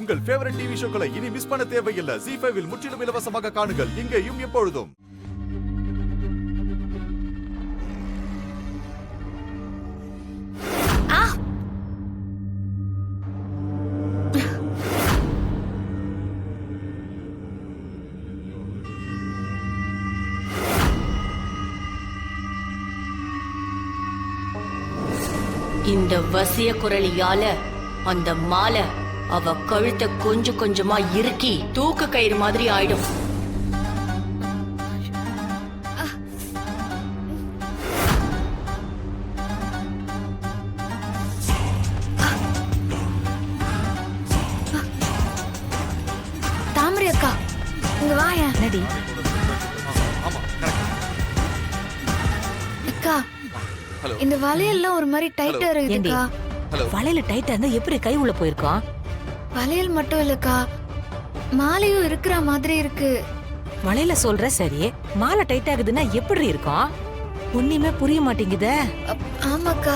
உங்கள் favourite TV ஷோக்களை இனி miss பண்ண தேவையில்லை. ZEE5 இல் முற்றிலும் இலவசமாக காணுங்கள். இங்கேயும் எப்பொழுதும். இந்த வசிய குரலியால அந்த மாலை அவ கழுத்தை கொஞ்சம் கொஞ்சமா இறுக்கி தூக்கு கயிறு மாதிரி ஆயிடும். தாமரை அக்கா இங்க வாயா. நடி அக்கா இந்த வளையல்லாம் ஒரு மாதிரி டைட்டா இருக்குதுக்கா. வளையல டைட்டா இருந்தா எப்படி கை உள்ள போயிருக்கோம்? வளையல் மட்டும் இல்லக்கா, மாலையும் இருக்கிற மாதிரி இருக்கு. வளையல சொல்ற சரி, மாலை டைட் ஆகுதுன்னா எப்படி இருக்கும்? ஒண்ணுமே புரிய மாட்டேங்குதே. ஆமாக்கா.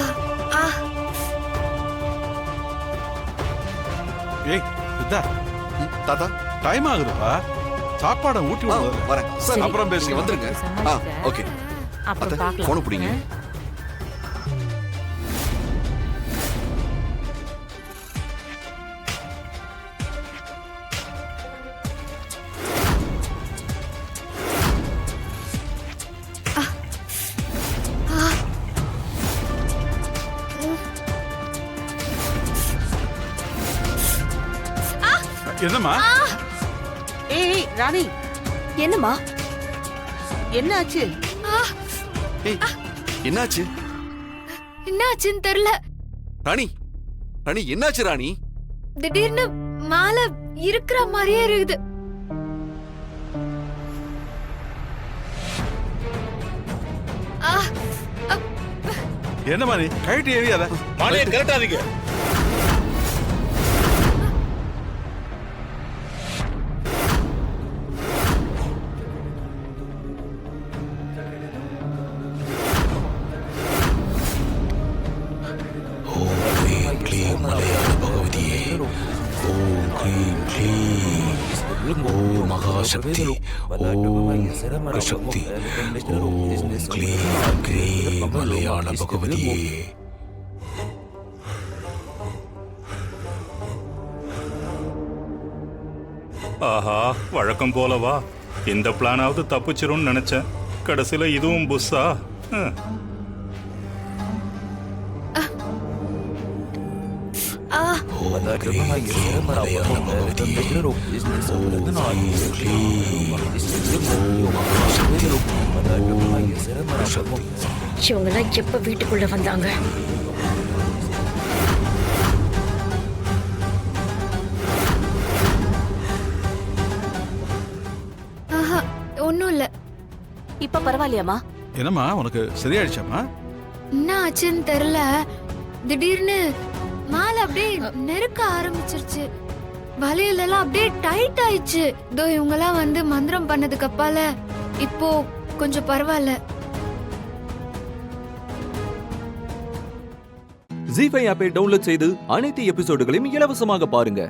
ஏய் சித்தா, தாத்தா டைம் ஆகுதுப்பா. சாப்பாடை ஊட்டி விடுறது. வரேன். சரி, அப்புறம் பேசுங்க. வந்துருங்க. ஓகே. அப்புறம் பார்க்கலாம். போன் பிடிங்க. என்னம்மா? ஏய் ராணி, என்னம்மா என்ன ஆச்சு? என்னாச்சு என்னாச்சுன்னு தெரியல. ராணி, ராணி என்னாச்சு ராணி? திடீர்னு மாலை இருக்கிற மாதிரியே இருக்குது. என்னம்மா நீ கைட்டு ஏறியாத? மாலையை கரெக்டாதீங்க. மகாசக்தி ஓம் சக்தி ஓம் க்ளீம் க்ரீம் மலையாள பகவதியே. ஆஹா, வழக்கம் போலவா? இந்த பிளானாவது தப்பிச்சிரும்னு நினைச்சேன். கடைசியில இதுவும் புஸ்ஸா? மலையாள பகவதியே இவங்கெல்லாம் எப்ப வீட்டுக்குள்ள வந்தாங்க? ஒண்ணும் இல்ல. இப்ப பரவாயில்லையாமா? என்னம்மா உனக்கு சரியாயிடுச்சாம்மா? என்ன ஆச்சுன்னு தெரியல. திடீர்னு மாலை அப்படியே நெருக்க ஆரம்பிச்சிருச்சு. வளையல் எல்லாம் அப்படியே டைட் ஆயிடுச்சு. இதோ இவங்க எல்லாம் வந்து மந்திரம் பண்ணதுக்கு அப்பால இப்போ கொஞ்சம் பரவாயில்ல. ZEE5 ஆப்பை டவுன்லோட் செய்து அனைத்து எபிசோடுகளையும் இலவசமாக பாருங்க.